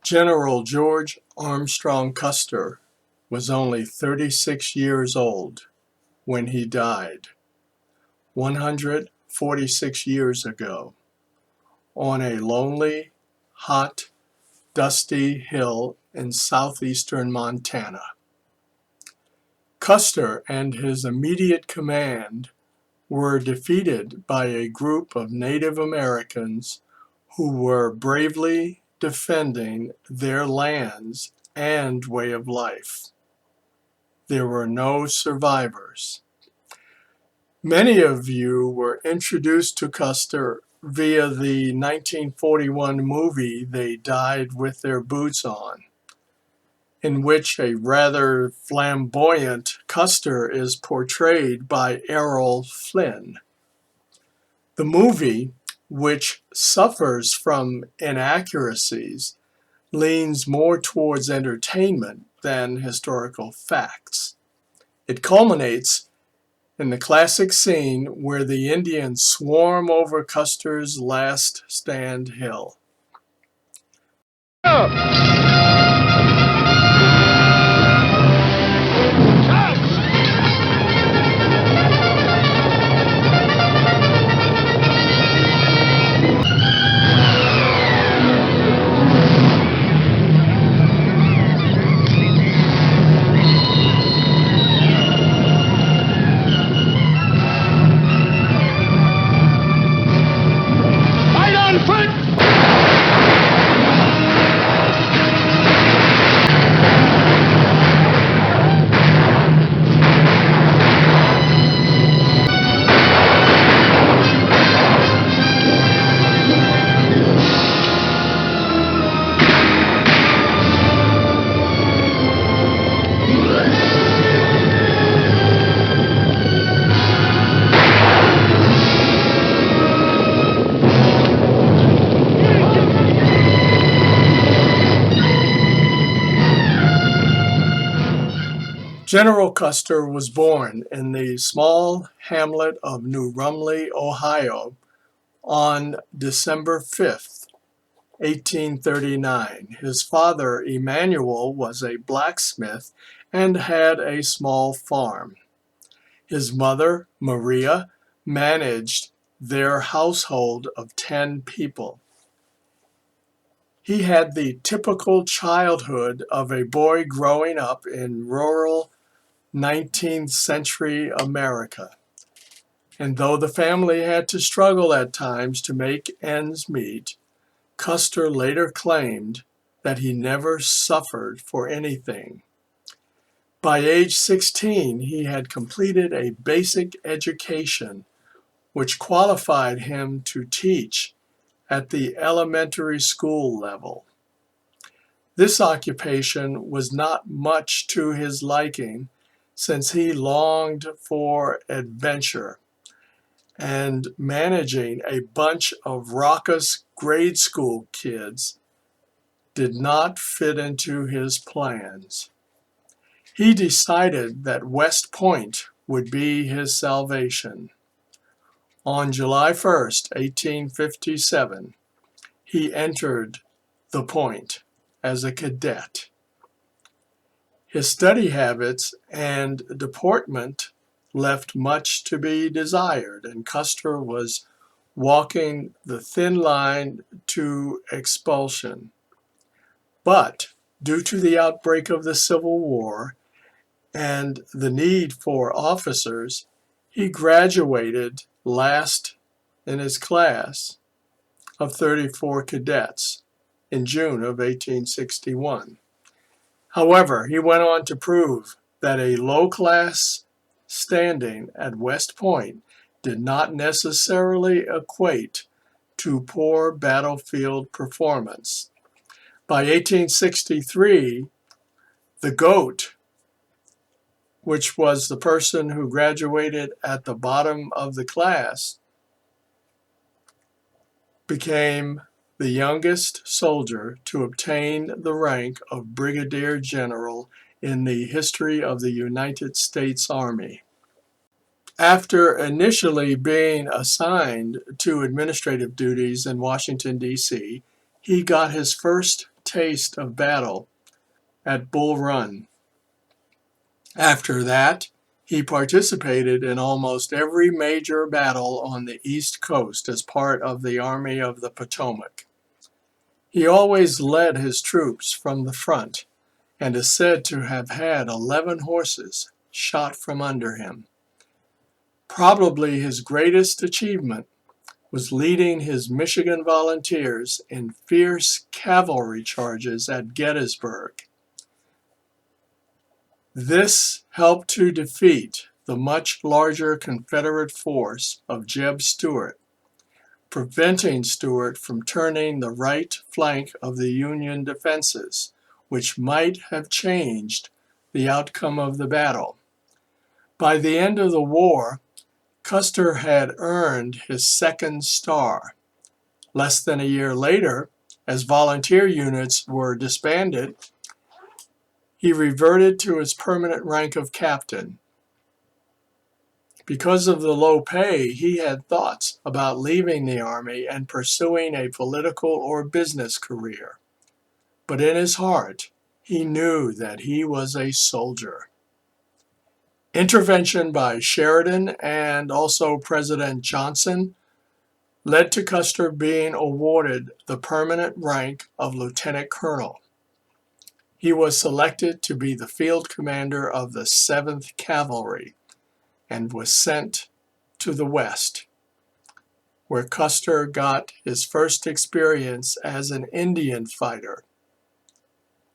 General George Armstrong Custer was only 36 years old when he died 146 years ago on a lonely, hot, dusty hill in southeastern Montana. Custer and his immediate command were defeated by a group of Native Americans who were bravely defending their lands and way of life. There were no survivors. Many of you were introduced to Custer via the 1941 movie They Died with Their Boots On, in which a rather flamboyant Custer is portrayed by Errol Flynn. The movie, which suffers from inaccuracies, leans more towards entertainment than historical facts. It culminates in the classic scene where the Indians swarm over Custer's last stand hill. General Custer was born in the small hamlet of New Rumley, Ohio, on December 5th, 1839. His father, Emmanuel, was a blacksmith and had a small farm. His mother, Maria, managed their household of 10 people. He had the typical childhood of a boy growing up in rural 19th century America. And though the family had to struggle at times to make ends meet, Custer later claimed that he never suffered for anything. By age 16, he had completed a basic education which qualified him to teach at the elementary school level. This occupation was not much to his liking, since he longed for adventure, and managing a bunch of raucous grade school kids did not fit into his plans. He decided that West Point would be his salvation. On July 1st, 1857, he entered the Point as a cadet. His study habits and deportment left much to be desired, and Custer was walking the thin line to expulsion. But due to the outbreak of the Civil War and the need for officers, he graduated last in his class of 34 cadets in June of 1861. However, he went on to prove that a low-class standing at West Point did not necessarily equate to poor battlefield performance. By 1863, the GOAT, which was the person who graduated at the bottom of the class, became the youngest soldier to obtain the rank of brigadier general in the history of the United States Army. After initially being assigned to administrative duties in Washington, D.C., he got his first taste of battle at Bull Run. After that, he participated in almost every major battle on the East Coast as part of the Army of the Potomac. He always led his troops from the front and is said to have had 11 horses shot from under him. Probably his greatest achievement was leading his Michigan volunteers in fierce cavalry charges at Gettysburg. This helped to defeat the much larger Confederate force of Jeb Stuart, preventing Stuart from turning the right flank of the Union defenses, which might have changed the outcome of the battle. By the end of the war, Custer had earned his second star. Less than a year later, as volunteer units were disbanded, he reverted to his permanent rank of captain. Because of the low pay, he had thoughts about leaving the Army and pursuing a political or business career. But in his heart, he knew that he was a soldier. Intervention by Sheridan and also President Johnson led to Custer being awarded the permanent rank of lieutenant colonel. He was selected to be the field commander of the 7th Cavalry and was sent to the West, where Custer got his first experience as an Indian fighter,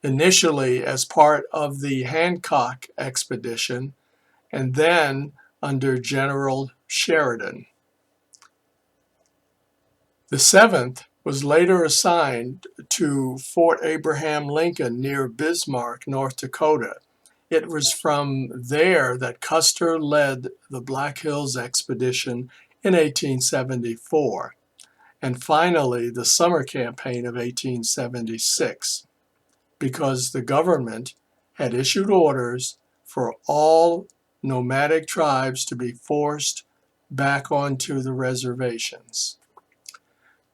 initially as part of the Hancock expedition and then under General Sheridan. The 7th was later assigned to Fort Abraham Lincoln near Bismarck, North Dakota. It was from there that Custer led the Black Hills expedition in 1874, and finally the summer campaign of 1876, because the government had issued orders for all nomadic tribes to be forced back onto the reservations.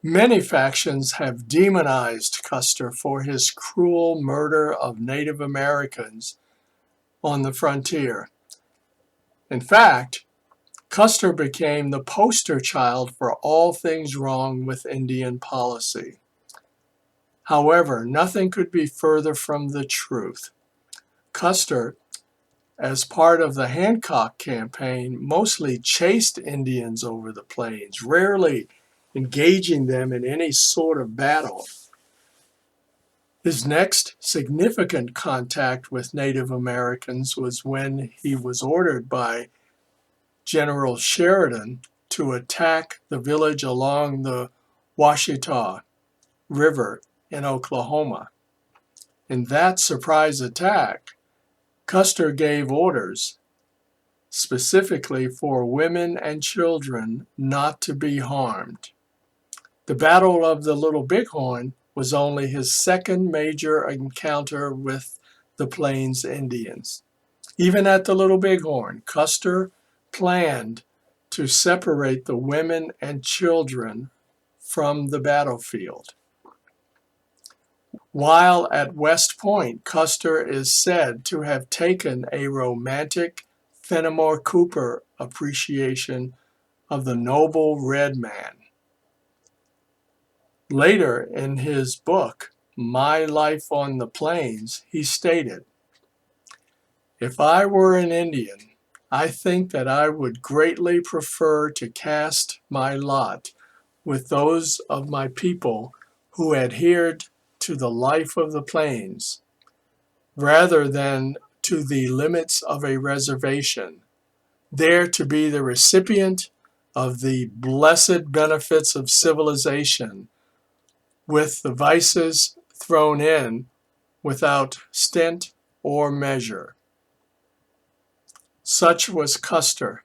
Many factions have demonized Custer for his cruel murder of Native Americans on the frontier. In fact, Custer became the poster child for all things wrong with Indian policy. However, nothing could be further from the truth. Custer, as part of the Hancock campaign, mostly chased Indians over the plains, rarely engaging them in any sort of battle. His next significant contact with Native Americans was when he was ordered by General Sheridan to attack the village along the Washita River in Oklahoma. In that surprise attack, Custer gave orders specifically for women and children not to be harmed. The Battle of the Little Bighorn was only his second major encounter with the Plains Indians. Even at the Little Bighorn, Custer planned to separate the women and children from the battlefield. While at West Point, Custer is said to have taken a romantic Fenimore Cooper appreciation of the noble red man. Later in his book, My Life on the Plains, he stated, "If I were an Indian, I think that I would greatly prefer to cast my lot with those of my people who adhered to the life of the plains, rather than to the limits of a reservation, there to be the recipient of the blessed benefits of civilization, with the vices thrown in without stint or measure." Such was Custer,